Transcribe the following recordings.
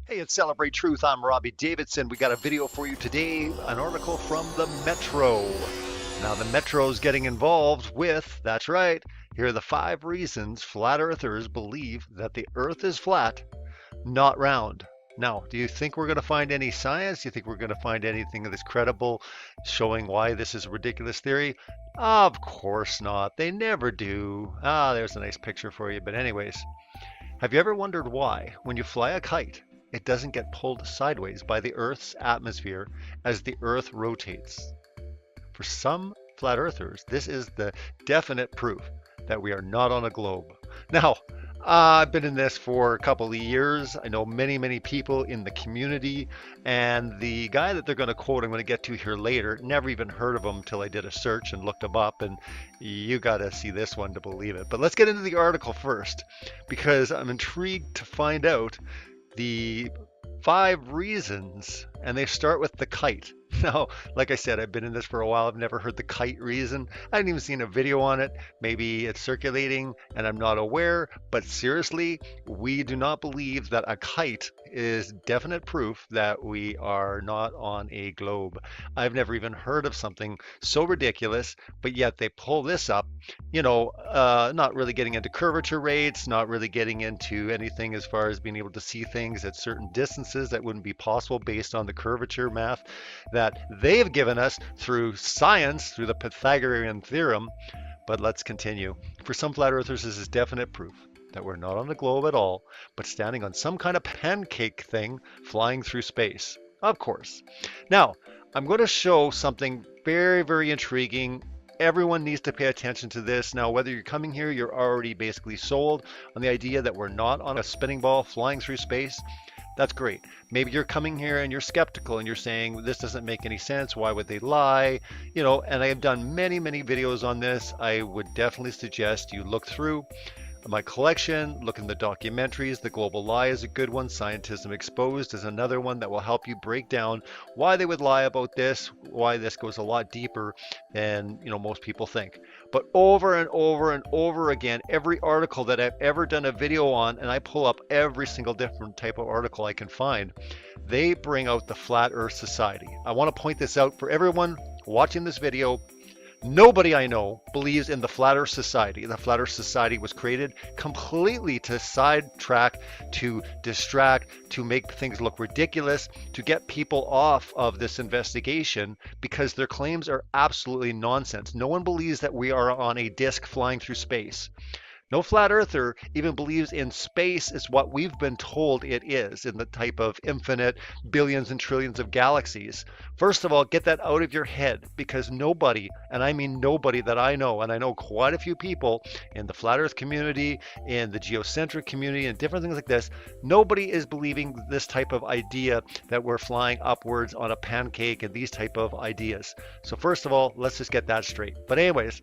Hey, it's Celebrate Truth. I'm Robbie Davidson. We got a video for you today, an article from the Metro. Now, the Metro's getting involved with, that's right, here are the 5 reasons flat earthers believe that the earth is flat, not round. Now, do you think we're going to find any science? Do you think we're going to find anything that's credible showing why this is a ridiculous theory? Of course not. They never do. There's a nice picture for you. But anyways, have you ever wondered why, when you fly a kite, it doesn't get pulled sideways by the Earth's atmosphere as the Earth rotates? For some flat earthers, this is the definite proof that we are not on a globe. Now, I've been in this for a couple of years. I know many, many people in the community, and the guy that they're going to quote, I'm going to get to here later, never even heard of him until I did a search and looked him up, and you got to see this one to believe it. But let's get into the article first, because I'm intrigued to find out the 5 reasons, and they start with the kite. Now, like I said, I've been in this for a while. I've never heard the kite reason. I haven't even seen a video on it. Maybe it's circulating and I'm not aware, but seriously, we do not believe that a kite is definite proof that we are not on a globe. I've never even heard of something so ridiculous, but yet they pull this up, not really getting into curvature rates, not really getting into anything as far as being able to see things at certain distances that wouldn't be possible based on the curvature math that they've given us through science, through the Pythagorean theorem. But let's continue. For some flat earthers, this is definite proof that we're not on the globe at all, but standing on some kind of pancake thing flying through space. Of course. Now, I'm going to show something very, very intriguing. Everyone needs to pay attention to this. Now, whether you're coming here, you're already basically sold on the idea that we're not on a spinning ball flying through space. That's great. Maybe you're coming here and you're skeptical and you're saying this doesn't make any sense. Why would they lie? And I have done many, many videos on this. I would definitely suggest you look through my collection, look in the documentaries. The Global Lie is a good one. Scientism Exposed is another one that will help you break down why they would lie about this, why this goes a lot deeper than most people think. But over and over and over again, every article that I've ever done a video on, and I pull up every single different type of article I can find, they bring out the Flat Earth Society. I want to point this out for everyone watching this video. Nobody I know believes in the Flat Earth Society. The Flat Earth Society was created completely to sidetrack, to distract, to make things look ridiculous, to get people off of this investigation because their claims are absolutely nonsense. No one believes that we are on a disc flying through space. No flat earther even believes in space is what we've been told it is, in the type of infinite billions and trillions of galaxies. First of all, get that out of your head, because nobody, and I mean nobody that I know, and I know quite a few people in the flat earth community, in the geocentric community, and different things like this, nobody is believing this type of idea that we're flying upwards on a pancake and these type of ideas. So first of all, let's just get that straight. But anyways,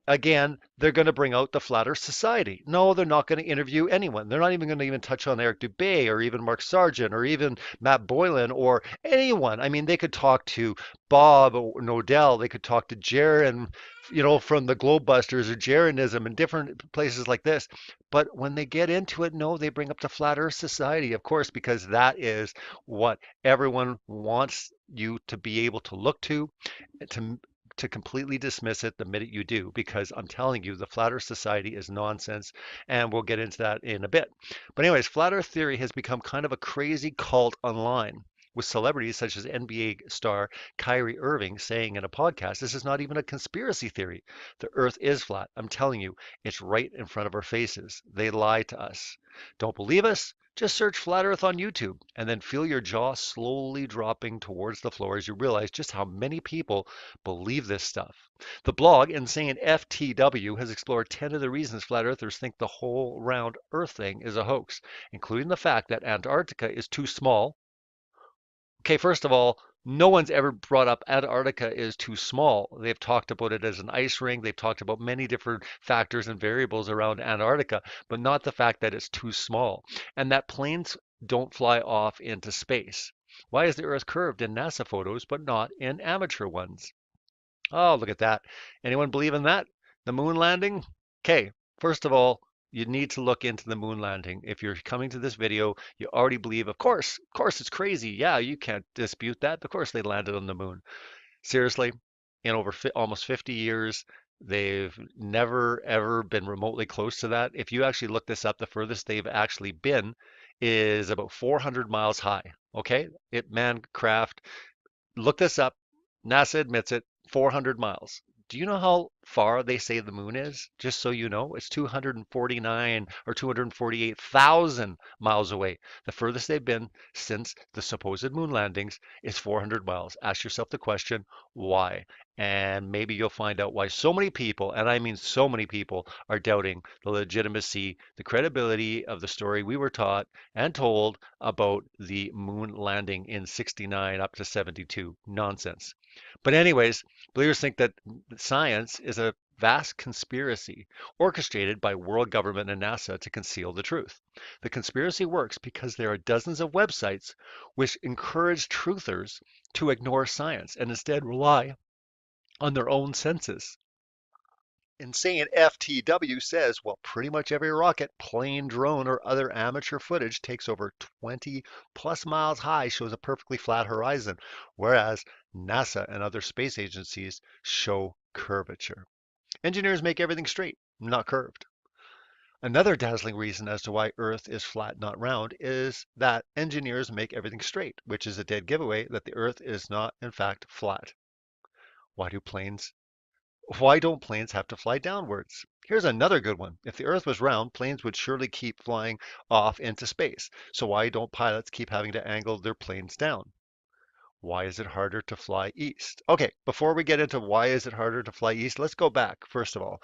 again, they're going to bring out the Flat Earth Society. No, they're not going to interview anyone. They're not even going to even touch on Eric Dubay or even Mark Sargent or even Matt Boylan or anyone. I mean, they could talk to Bob Nodell. They could talk to Jaron, from the Globebusters or Jaronism and different places like this. But when they get into it, no, they bring up the Flat Earth Society, of course, because that is what everyone wants you to be able to look to completely dismiss it the minute you do, because I'm telling you, the Flat Earth Society is nonsense, and we'll get into that in a bit. But anyways, Flat Earth theory has become kind of a crazy cult online, with celebrities such as NBA star Kyrie Irving saying in a podcast, this is not even a conspiracy theory. The Earth is flat. I'm telling you, it's right in front of our faces. They lie to us. Don't believe us? Just search Flat Earth on YouTube and then feel your jaw slowly dropping towards the floor as you realize just how many people believe this stuff. The blog Insane FTW has explored 10 of the reasons flat earthers think the whole round Earth thing is a hoax, including the fact that Antarctica is too small. Okay, first of all, no one's ever brought up Antarctica is too small. They've talked about it as an ice ring. They've talked about many different factors and variables around Antarctica, but not the fact that it's too small and that planes don't fly off into space. Why is the Earth curved in NASA photos but not in amateur ones? Oh, look at that. Anyone believe in that? The moon landing? Okay, first of all, You need to look into the moon landing. If you're coming to this video, you already believe, of course, it's crazy. Yeah, you can't dispute that. Of course, they landed on the moon. Seriously, in over almost 50 years, they've never ever been remotely close to that. If you actually look this up, the furthest they've actually been is about 400 miles high. Okay, mancraft. Look this up. NASA admits it. 400 miles. Do you know how far they say the moon is? Just so you know, it's 249 or 248,000 miles away. The furthest they've been since the supposed moon landings is 400 miles. Ask yourself the question, why? And maybe you'll find out why so many people, and I mean so many people, are doubting the legitimacy, the credibility of the story we were taught and told about the moon landing in 69 up to 72. Nonsense. But anyways, believers think that science is a vast conspiracy orchestrated by world government and NASA to conceal the truth. The conspiracy works because there are dozens of websites which encourage truthers to ignore science and instead rely on their own senses. Insane FTW says, well, pretty much every rocket, plane, drone, or other amateur footage takes over 20 plus miles high shows a perfectly flat horizon, whereas NASA and other space agencies show curvature. Engineers make everything straight, not curved. Another dazzling reason as to why Earth is flat, not round, is that engineers make everything straight, which is a dead giveaway that the Earth is not, in fact, flat. Why do planes Why don't planes have to fly downwards? Here's another good one. If the Earth was round, planes would surely keep flying off into space. So why don't pilots keep having to angle their planes down? Why is it harder to fly east? Okay, before we get into why is it harder to fly east, let's go back. First of all,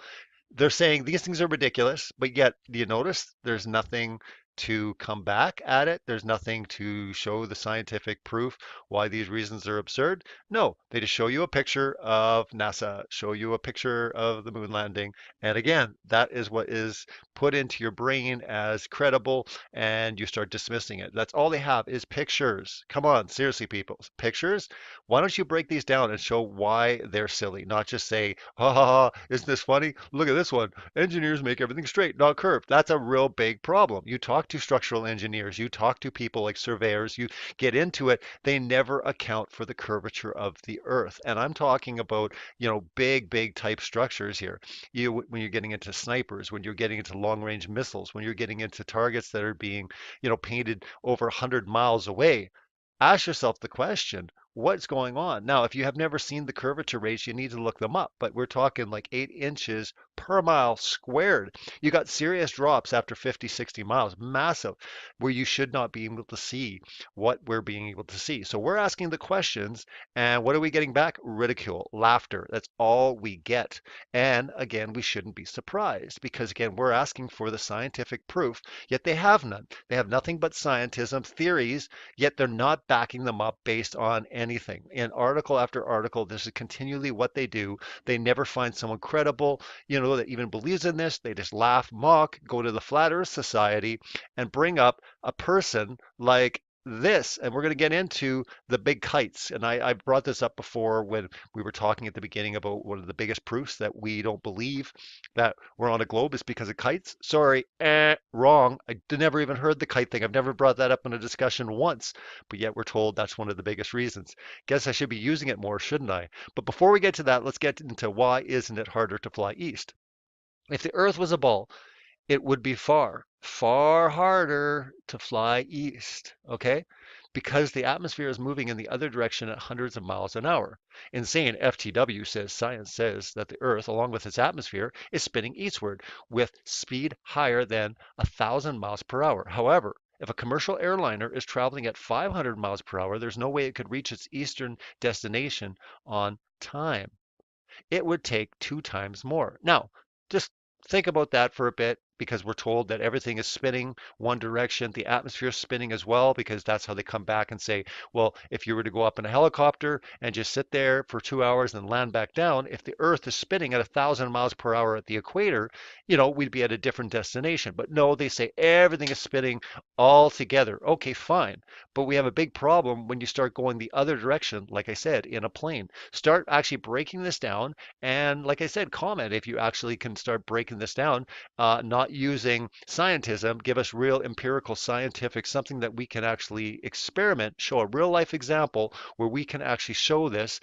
they're saying these things are ridiculous, but yet, do you notice there's nothing to come back at it? There's nothing to show the scientific proof why these reasons are absurd. No, they just show you a picture of NASA, show you a picture of the moon landing. And again, that is what is put into your brain as credible, and you start dismissing it. That's all they have is pictures. Come on, seriously, people. Pictures? Why don't you break these down and show why they're silly, not just say, ha ha ha, isn't this funny? Look at this one. Engineers make everything straight, not curved. That's a real big problem. You talk to structural engineers, you talk to people like surveyors, you get into it, they never account for the curvature of the earth. And I'm talking about, big type structures here. When you're getting into snipers, when you're getting into long range missiles, when you're getting into targets that are being, painted over 100 miles away, ask yourself the question, what's going on? Now, if you have never seen the curvature rates, you need to look them up, but we're talking like 8 inches per mile squared. You got serious drops after 50, 60 miles, massive, where you should not be able to see what we're being able to see. So we're asking the questions, and what are we getting back? Ridicule, laughter. That's all we get. And again, we shouldn't be surprised because, again, we're asking for the scientific proof, yet they have none. They have nothing but scientism, theories, yet they're not backing them up based on anything. In article after article, this is continually what they do. They never find someone credible, that even believes in this. They just laugh, mock, go to the Flat Earth Society and bring up a person like this. And we're going to get into the big kites. And I brought this up before when we were talking at the beginning about one of the biggest proofs that we don't believe that we're on a globe is because of kites. Sorry, wrong. I never even heard the kite thing. I've never brought that up in a discussion once, but yet we're told that's one of the biggest reasons. Guess I should be using it more, shouldn't I? But before we get to that, let's get into why isn't it harder to fly east? If the Earth was a ball, it would be far, far harder to fly east, okay? Because the atmosphere is moving in the other direction at hundreds of miles an hour. Insane FTW says science says that the Earth, along with its atmosphere, is spinning eastward with speed higher than 1,000 miles per hour. However, if a commercial airliner is traveling at 500 miles per hour, there's no way it could reach its eastern destination on time. It would take 2 times more. Now, just think about that for a bit because we're told that everything is spinning one direction. The atmosphere is spinning as well because that's how they come back and say, well, if you were to go up in a helicopter and just sit there for 2 hours and land back down, if the Earth is spinning at 1,000 miles per hour at the equator, we'd be at a different destination. But no, they say everything is spinning all together. Okay, fine. but we have a big problem when you start going the other direction, like I said, in a plane. Start actually breaking this down, and like I said, comment if you actually can start breaking this down, not using scientism. Give us real empirical scientific, something that we can actually experiment, show a real life example where we can actually show this,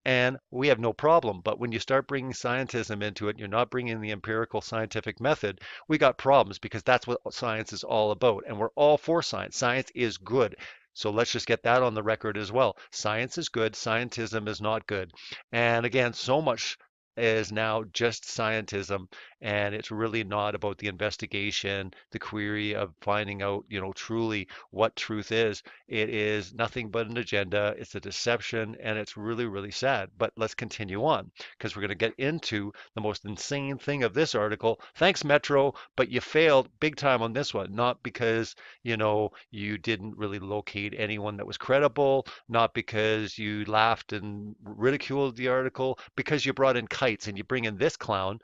and we have no problem. But when you start bringing scientism into it, you're not bringing the empirical scientific method, we got problems, because that's what science is all about. And we're all for science. Science is good. So let's just get that on the record as well. Science is good, scientism is not good. And again, so much is now just scientism, and it's really not about the investigation, the query of finding out, truly what truth is. It is nothing but an agenda. It's a deception, and it's really, really sad. But let's continue on, because we're going to get into the most insane thing of this article. Thanks, Metro, but you failed big time on this one. Not because, you didn't really locate anyone that was credible, not because you laughed and ridiculed the article, because you brought in kites and you bring in this clown.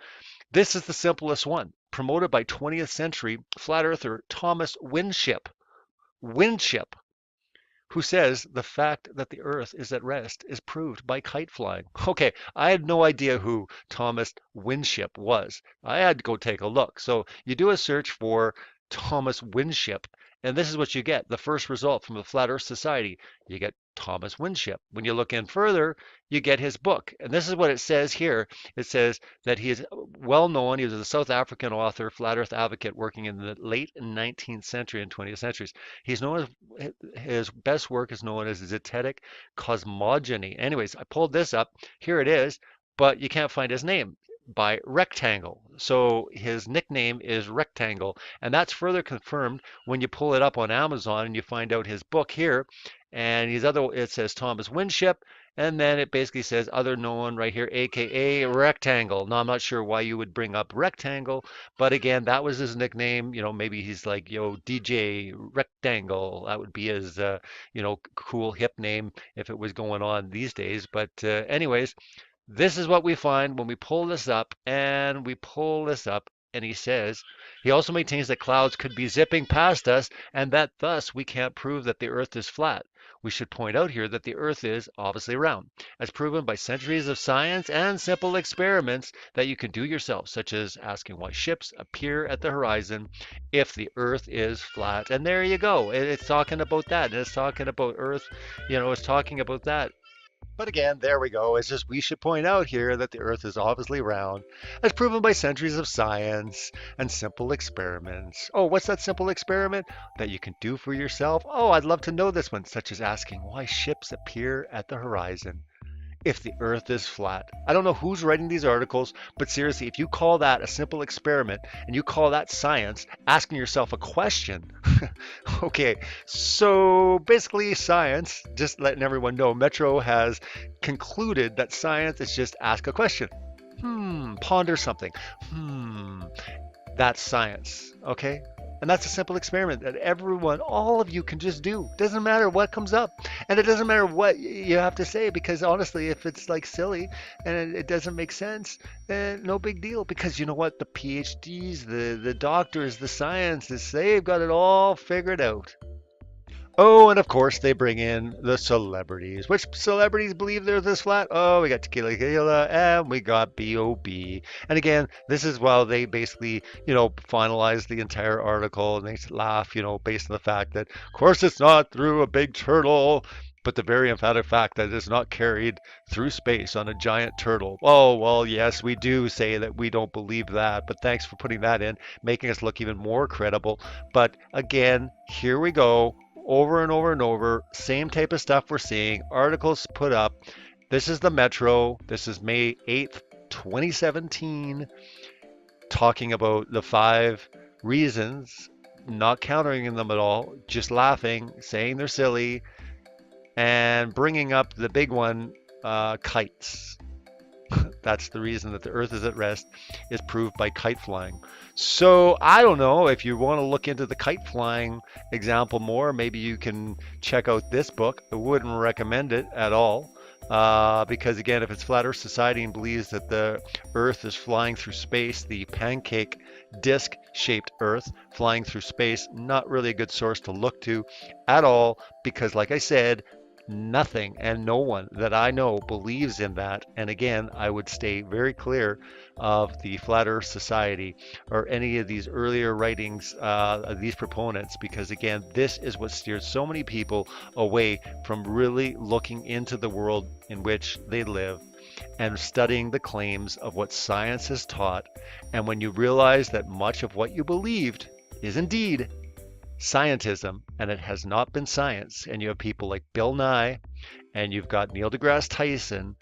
This is the simplest one, promoted by 20th century flat earther Thomas Winship. Winship, who says the fact that the earth is at rest is proved by kite flying. Okay, I had no idea who Thomas Winship was. I had to go take a look. So you do a search for Thomas Winship, and this is what you get. The first result from the Flat Earth Society, you get Thomas Winship. When you look in further, you get his book. And this is what it says here. It says that he is well known. He was a South African author, flat earth advocate working in the late 19th century and 20th centuries. He's known as, his best work is known as Zetetic Cosmogony. Anyways, I pulled this up. Here it is, but you can't find his name. By Rectangle. So his nickname is Rectangle, and that's further confirmed when you pull it up on Amazon and you find out his book here. And it says Thomas Winship, and then it basically says other known right here, aka Rectangle. Now I'm not sure why you would bring up Rectangle, but again, that was his nickname. Maybe he's like, DJ Rectangle. That would be his, cool hip name if it was going on these days. But anyways, this is what we find when we pull this up, and we pull this up, and he also maintains that clouds could be zipping past us, and that thus we can't prove that the earth is flat. We should point out here that the earth is obviously round, as proven by centuries of science and simple experiments that you can do yourself, such as asking why ships appear at the horizon if the earth is flat. And there you go. It's talking about that. It's talking about earth, it's talking about that. But again, there we go. It's just we should point out here that the Earth is obviously round, as proven by centuries of science and simple experiments. Oh, what's that simple experiment that you can do for yourself? Oh, I'd love to know this one, such as asking why ships appear at the horizon if the earth is flat. I don't know who's writing these articles, but seriously, if you call that a simple experiment and you call that science, asking yourself a question. Okay, so basically science, just letting everyone know, Metro has concluded that science is just ask a question. Ponder something. That's science, okay? And that's a simple experiment that everyone, all of you can just do. Doesn't matter what comes up. And it doesn't matter what you have to say, because honestly, if it's like silly and it doesn't make sense, then no big deal. Because you know what? The PhDs, the doctors, the scientists, they've got it all figured out. Oh, and of course they bring in the celebrities. Which celebrities believe they're this flat? Oh, we got Tequila Gila and we got B.O.B. And again, this is while they basically, finalize the entire article, and they laugh, based on the fact that, of course, it's not through a big turtle, but the very emphatic fact that it's not carried through space on a giant turtle. Oh, well, yes, we do say that we don't believe that, but thanks for putting that in, making us look even more credible. But again, here we go. Over and over and over, same type of stuff we're seeing. Articles put up. This is the Metro. This is May 8th, 2017, talking about the 5 reasons, not countering them at all, just laughing, saying they're silly, and bringing up the big one, kites. That's the reason that the earth is at rest, is proved by kite flying. So I don't know, if you want to look into the kite flying example more, maybe you can check out this book. I wouldn't recommend it at all. because again, if it's Flat Earth Society and believes that the Earth is flying through space, the pancake disc-shaped Earth flying through space, not really a good source to look to at all, because like I said, nothing and no one that I know believes in that. And again, I would stay very clear of the Flat Earth Society or any of these earlier writings of these proponents, because again, this is what steers so many people away from really looking into the world in which they live and studying the claims of what science has taught. And when you realize that much of what you believed is indeed scientism and it has not been science, and you have people like Bill Nye and you've got Neil deGrasse Tyson,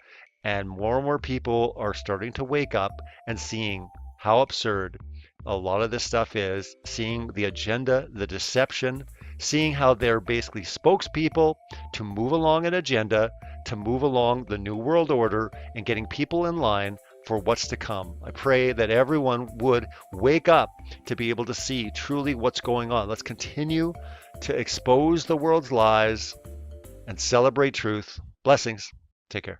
and more people are starting to wake up and seeing how absurd a lot of this stuff is, seeing the agenda, the deception, seeing how they're basically spokespeople to move along an agenda, to move along the New World Order and getting people in line for what's to come. I pray that everyone would wake up to be able to see truly what's going on. Let's continue to expose the world's lies and celebrate truth. Blessings. Take care.